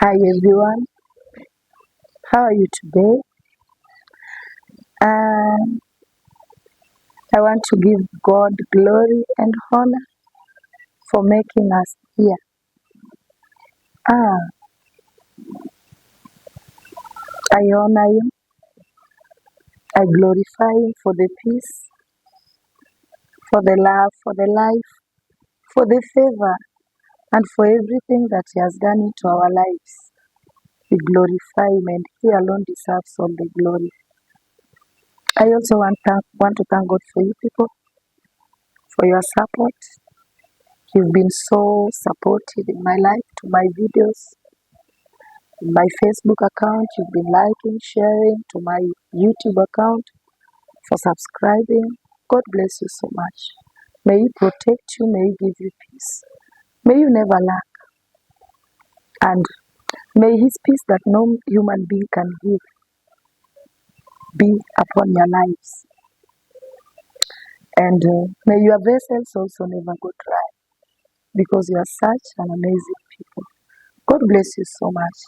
Hi everyone, how are you today? Um, I want to give God glory and honor for making us here. Ah, I honor you, I glorify you for the peace, for the love, for the life, for the favor, and for everything that He has done into our lives. We glorify Him and He alone deserves all the glory. I also want to thank God for you people, for your support. You've been so supportive in my life, to my videos, my Facebook account. You've been liking, sharing, to my YouTube account, for subscribing. God bless you so much. May He protect you, may He give you peace. May you never lack. And may His peace that no human being can give be upon your lives. And may your vessels also never go dry, because you are such an amazing people. God bless you so much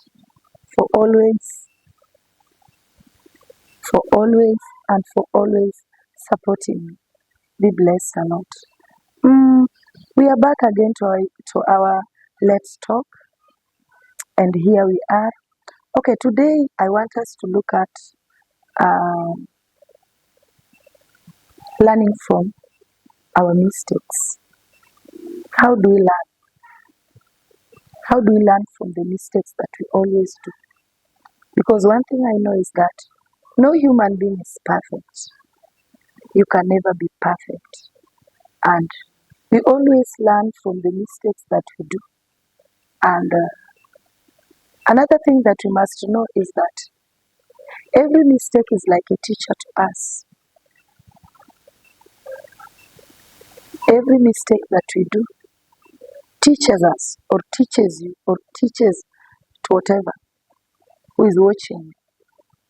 for always and for always supporting me. Be blessed a lot. We are back again to our Let's Talk, and here we are. Okay, today I want us to look at learning from our mistakes. How do we learn? How do we learn from the mistakes that we always do? Because one thing I know is that no human being is perfect. You can never be perfect. And we always learn from the mistakes that we do. And another thing that we must know is that every mistake is like a teacher to us. Every mistake that we do teaches us, or teaches you, or teaches to whatever who is watching.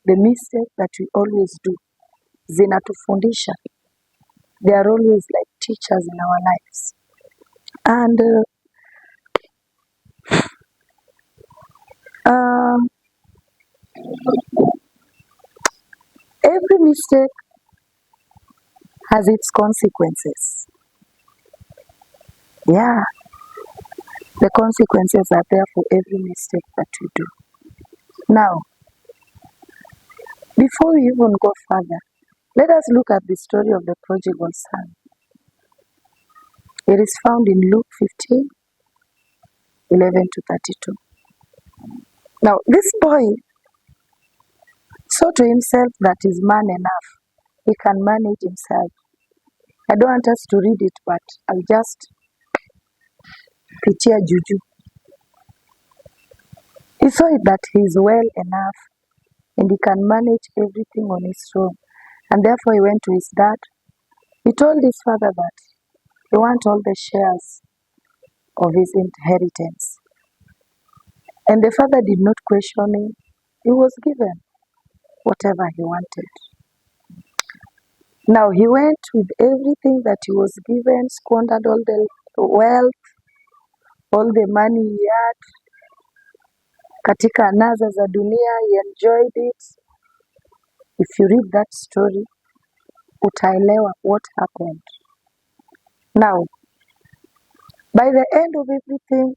The mistake that we always do, zinatufundisha. They are always like teachers in our lives. And every mistake has its consequences. Yeah, the consequences are there for every mistake that we do. Now, before we even go further, let us look at the story of the prodigal son. It is found in Luke 15, 11 to 32. Now, this boy saw to himself that he's man enough. He can manage himself. I don't want us to read it, but I'll just pitia juju. He saw it that he's well enough and he can manage everything on his own. And therefore he went to his dad. He told his father that he wants all the shares of his inheritance. And the father did not question him. He was given whatever he wanted. Now he went with everything that he was given, squandered all the wealth, all the money he had. Katika anasa za dunia, he enjoyed it. If you read that story, utaelewa what happened. Now, by the end of everything,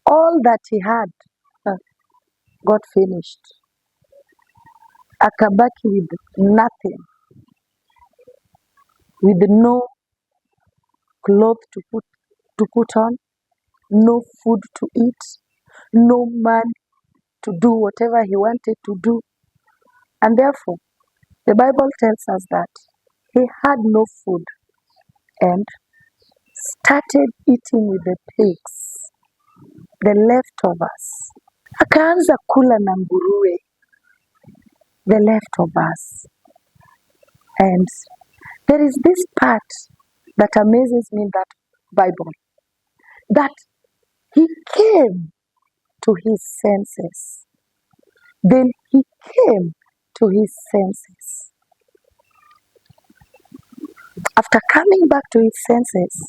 all that he had got finished. Akabaki with nothing, with no cloth to put on, no food to eat, no man to do whatever he wanted to do. And therefore, the Bible tells us that he had no food and started eating with the pigs, the leftovers. Akaanza kula na nguruwe, the leftovers. And there is this part that amazes me in that Bible, that he came to his senses. Then he came to his senses. After coming back to his senses,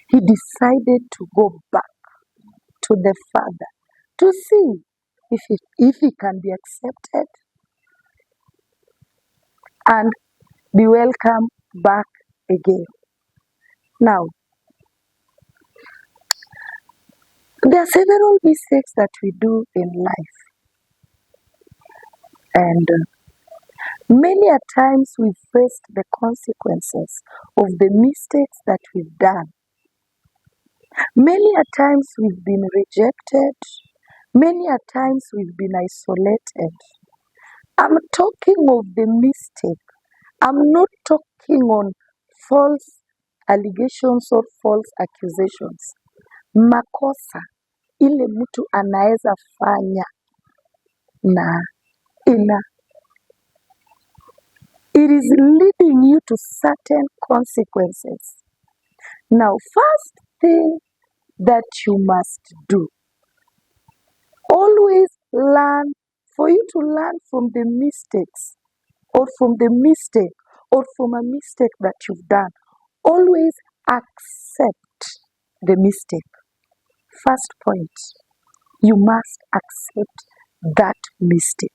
he decided to go back to the Father to see if he can be accepted and be welcome back again. Now, there are several mistakes that we do in life, and many a times we've faced the consequences of the mistakes that we've done. Many a times we've been rejected. Many a times we've been isolated. I'm talking of the mistake. I'm not talking on false allegations or false accusations. Makosa ile mtu anaweza fanya na it is leading you to certain consequences. Now, first thing that you must do, always learn, for you to learn from the mistakes or from the mistake or from a mistake that you've done, always accept the mistake. First point, you must accept that mistake.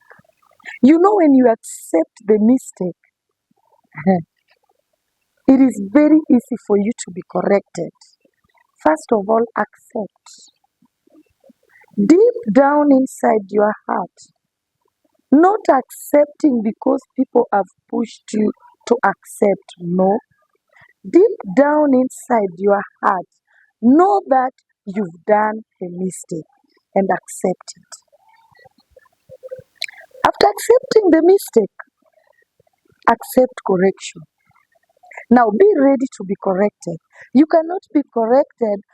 You know, when you accept the mistake, it is very easy for you to be corrected. First of all, accept. Deep down inside your heart, not accepting because people have pushed you to accept, no. Deep down inside your heart, know that you've done a mistake and accept it. After accepting the mistake, accept correction. Now be ready to be corrected. You cannot be corrected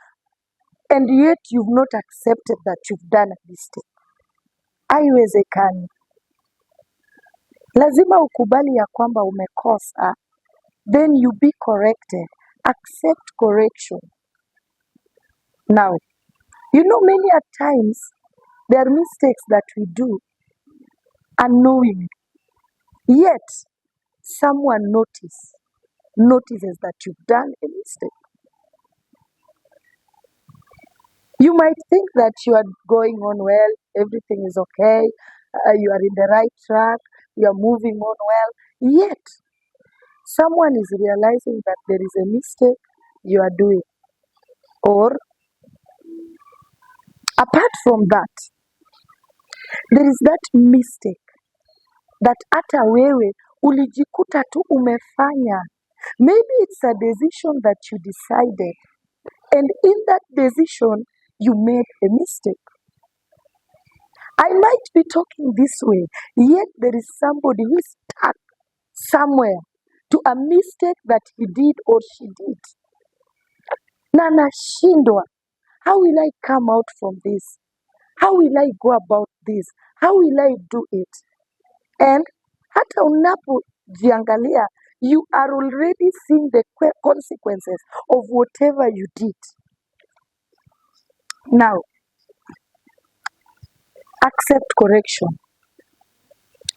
and yet you've not accepted that you've done a mistake. Haiwezekani. Lazima ukubali ya kwamba umekosa, then you be corrected. Accept correction. Now, you know, many a times there are mistakes that we do unknowingly, yet someone notices that you've done a mistake. You might think that you are going on well, everything is okay, you are in the right track, you are moving on well, yet someone is realizing that there is a mistake you are doing. Or apart from that, there is that mistake that hata wewe ulijikuta tu umefanya. Maybe it's a decision that you decided, and in that decision, you made a mistake. I might be talking this way, yet there is somebody who is stuck somewhere to a mistake that he did or she did. Na nashindwa, how will I come out from this? How will I go about this? How will I do it? And hata unapojiangalia, you are already seeing the consequences of whatever you did. Now, accept correction.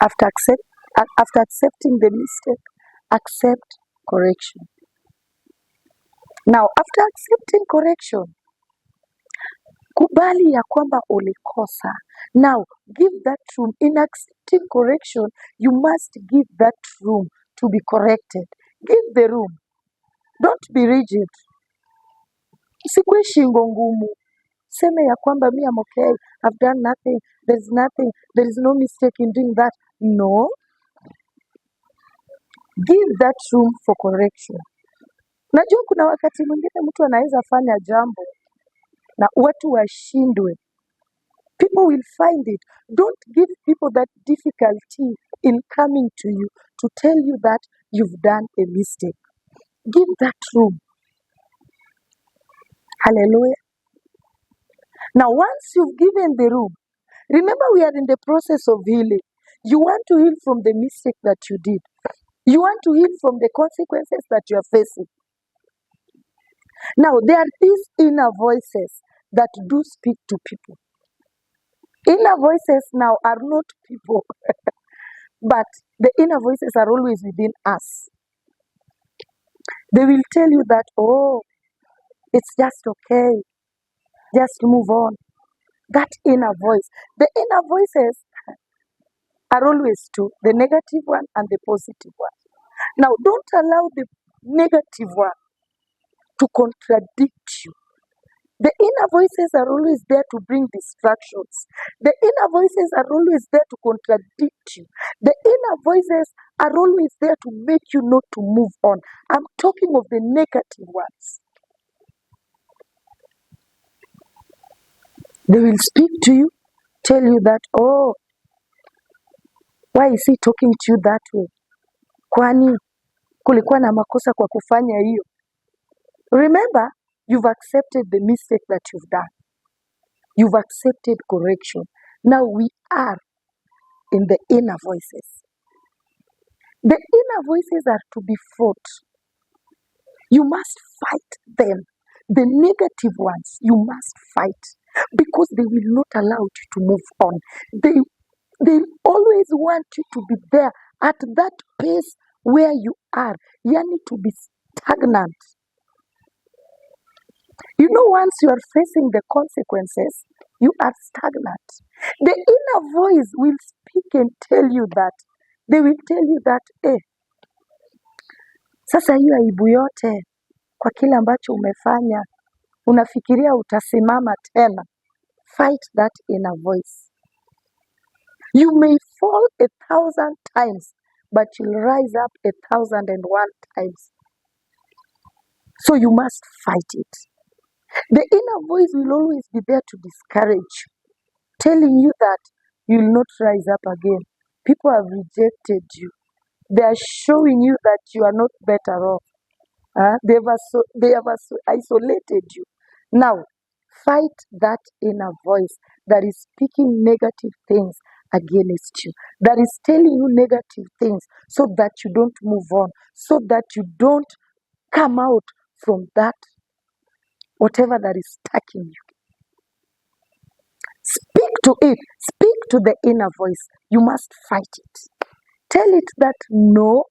After accepting the mistake, accept correction. Now, after accepting correction, kubali ya kwamba ulikosa. Now, give that room. In accepting correction, you must give that room to be corrected. Give the room. Don't be rigid. Usikue shingo ngumu. Seme ya kwamba me, I'm okay, I've done nothing, there is no mistake in doing that. No. Give that room for correction. Najua kuna wakati mwingine mtu anaweza fanya jambo na watu washindwe. People will find it. Don't give people that difficulty in coming to you to tell you that you've done a mistake. Give that room. Hallelujah. Now, once you've given the room, remember we are in the process of healing. You want to heal from the mistake that you did. You want to heal from the consequences that you are facing. Now, there are these inner voices that do speak to people. Inner voices now are not people, but the inner voices are always within us. They will tell you that, oh, it's just okay. Just move on. that inner voice. The inner voices are always two, the negative one and the positive one. Now, don't allow the negative one to contradict you. The inner voices are always there to bring distractions. The inner voices are always there to contradict you. The inner voices are always there to make you not to move on. I'm talking of the negative ones. They will speak to you, tell you that, oh, why is he talking to you that way? Kwani kulikuwa na makosa kwa kufanya hiyo. Remember, you've accepted the mistake that you've done. You've accepted correction. Now we are in the inner voices. The inner voices are to be fought. You must fight them. The negative ones, you must fight because they will not allow you to move on. They always want you to be there at that pace where you are. Yani to be stagnant. You know, once you are facing the consequences, you are stagnant. The inner voice will speak and tell you that. They will tell you that, sasa hiyo aibu yote kwa kile ambacho umefanya, unafikiria utasimama tena. Fight that inner voice. You may fall 1,000 times, but you'll rise up 1,001 times. So you must fight it. The inner voice will always be there to discourage you, telling you that you will not rise up again. People have rejected you. They are showing you that you are not better off. They have isolated you. Now, fight that inner voice that is speaking negative things against you, that is telling you negative things so that you don't move on, so that you don't come out from that, whatever that is stacking you. Speak to it. Speak to the inner voice. You must fight it. Tell it that, no,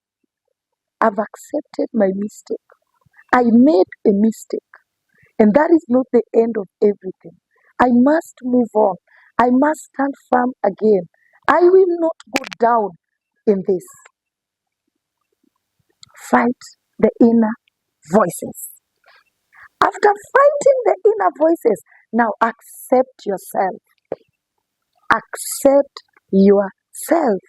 I've accepted my mistake. I made a mistake. And that is not the end of everything. I must move on. I must stand firm again. I will not go down in this. Fight the inner voices. After fighting the inner voices, now accept yourself. Accept yourself.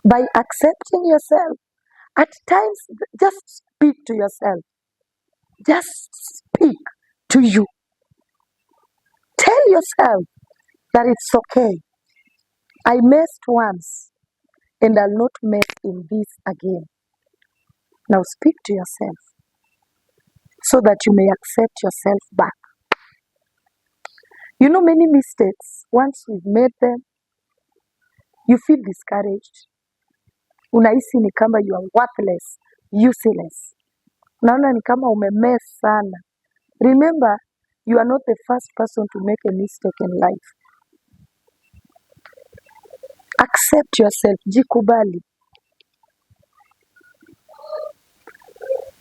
By accepting yourself, at times, just speak to yourself. Just speak to you. Tell yourself that it's okay. I messed once and I'll not mess in this again. Now speak to yourself so that you may accept yourself back. You know, many mistakes, once we've made them, you feel discouraged. Unahisi ni kama you are worthless, useless. Unaona ni kama umemess sana. Remember, you are not the first person to make a mistake in life. Accept yourself, jikubali.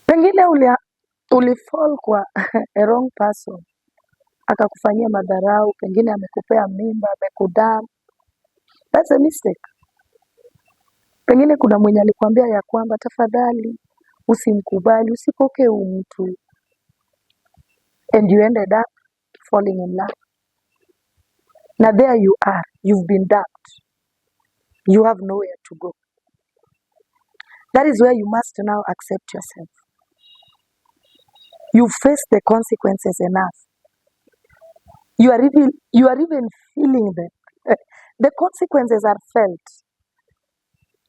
Pengine ulifall kwa a wrong person, akakufanyia madharau, pengine amekupea mimba, amekudam. That's a mistake. Pengine kuna mwenye alikwambia ya kwamba tafadhali usimkubali, usipokee mtu. And you ended up falling in love. Now there you are. You've been dumped. You have nowhere to go. That is where you must now accept yourself. You face the consequences enough. You are even feeling them. The consequences are felt.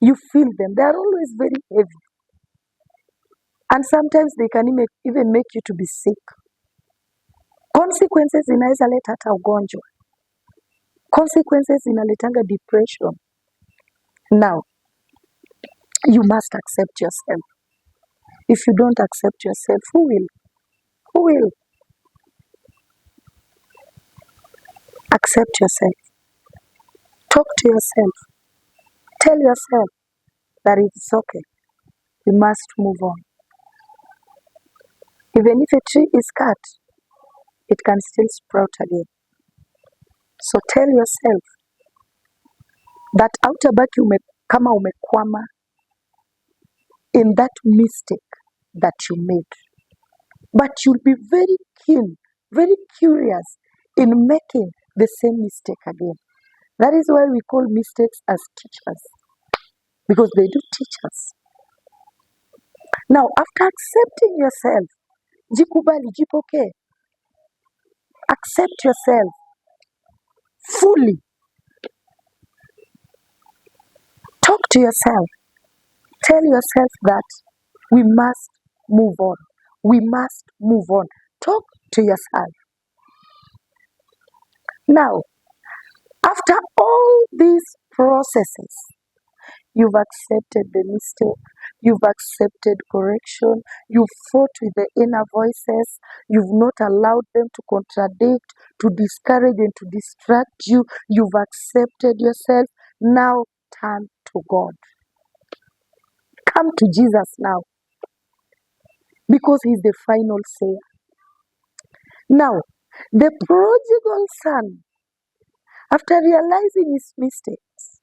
You feel them. They are always very heavy. And sometimes they can even make you to be sick. Consequences inaweza leta hata ugonjwa. Consequences inaletanga depression. Now, you must accept yourself. If you don't accept yourself, who will? Who will? Accept yourself. Talk to yourself. Tell yourself that it's okay. You must move on. Even if a tree is cut, it can still sprout again. So tell yourself that hautabaki kama umekwama in that mistake that you made, but you'll be very keen, very curious in making the same mistake again. That is why we call mistakes as teachers, because they do teach us. Now, after accepting yourself, jikubali, jipoke, accept yourself fully. Talk to yourself. Tell yourself that we must move on. We must move on. Talk to yourself. Now, after all these processes, you've accepted the mistake, you've accepted correction, you've fought with the inner voices, you've not allowed them to contradict, to discourage and to distract you, you've accepted yourself. Now turn to God. Come to Jesus now, because He's the final sayer. Now, the prodigal son, after realizing his mistakes,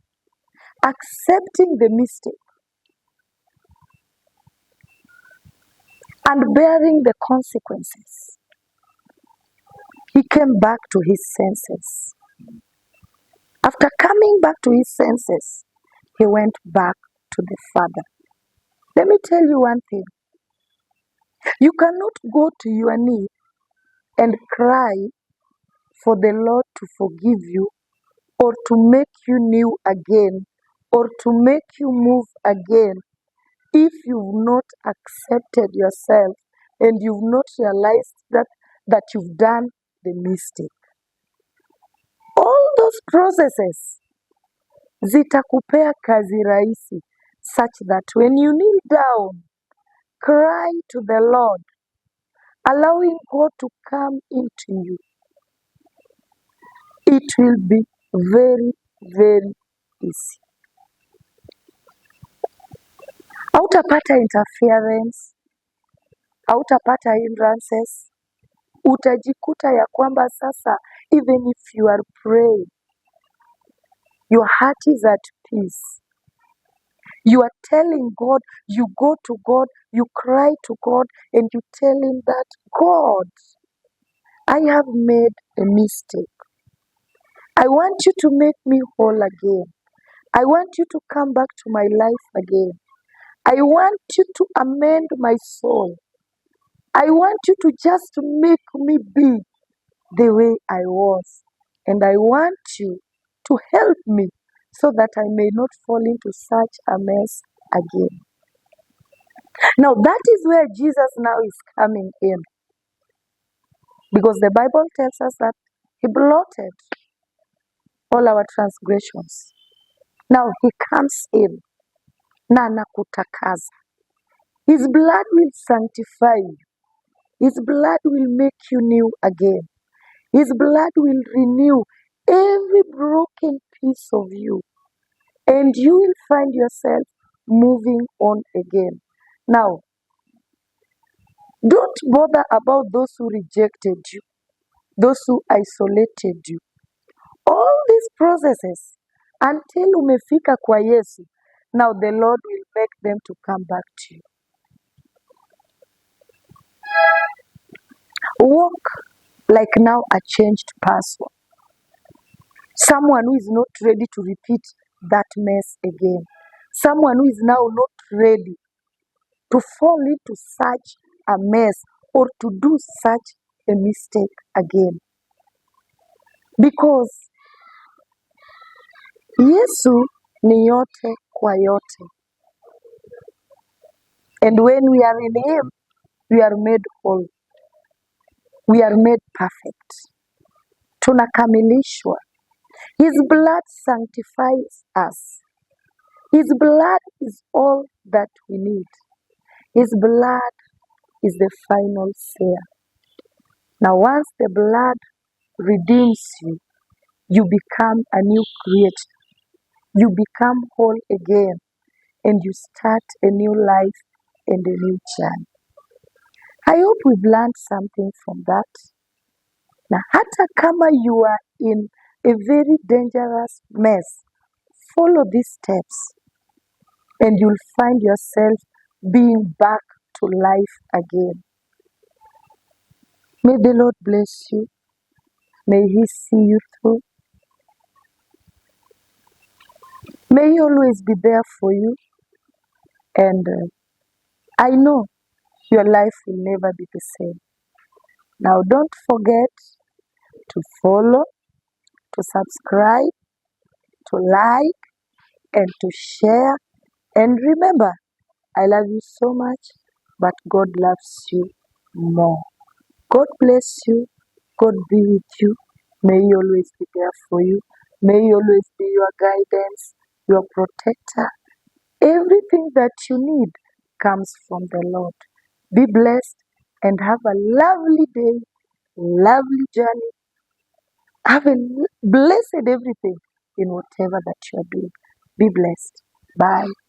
accepting the mistake, and bearing the consequences, he came back to his senses. After coming back to his senses, he went back to the Father. Let me tell you one thing. You cannot go to your knee and cry for the Lord to forgive you, or to make you new again, or to make you move again, if you've not accepted yourself and you've not realized that you've done the mistake. All those processes zitakupea kazi rahisi, such that when you kneel down, cry to the Lord, allowing God to come into you, it will be very, very easy. Hautapata interference, hautapata hindrances. Utajikuta ya kwamba sasa, even if you are praying, your heart is at peace. You are telling God, you go to God, you cry to God, and you tell Him that, God, I have made a mistake. I want you to make me whole again. I want you to come back to my life again. I want you to amend my soul. I want you to just make me be the way I was. And I want you to help me so that I may not fall into such a mess again. Now that is where Jesus now is coming in. Because the Bible tells us that He blotted all our transgressions. Now He comes in. Na anakutakaza. His blood will sanctify you. His blood will make you new again. His blood will renew every broken piece of you. And you will find yourself moving on again. Now, don't bother about those who rejected you, those who isolated you. All these processes, until umefika kwa Yesu, now the Lord will make them to come back to you. Walk like now a changed person. Someone who is not ready to repeat that mess again. Someone who is now not ready to fall into such a mess or to do such a mistake again. Because Yesu ni yote kwa yote. And when we are in Him, we are made whole. We are made perfect. Tunakamilishwa. His blood sanctifies us. His blood is all that we need. His blood is the final sayer. Now once the blood redeems you, you become a new creature. You become whole again, and you start a new life and a new journey. I hope we've learned something from that. Na hata kama you are in a very dangerous mess, follow these steps and you'll find yourself being back to life again. May the Lord bless you. May He see you through. May He always be there for you. And I know your life will never be the same. Now, don't forget to follow, to subscribe, to like, and to share. And remember, I love you so much, but God loves you more. God bless you. God be with you. May He always be there for you. May He always be your guidance, your protector. Everything that you need comes from the Lord. Be blessed and have a lovely day, lovely journey. Have a blessed everything in whatever that you are doing. Be blessed. Bye.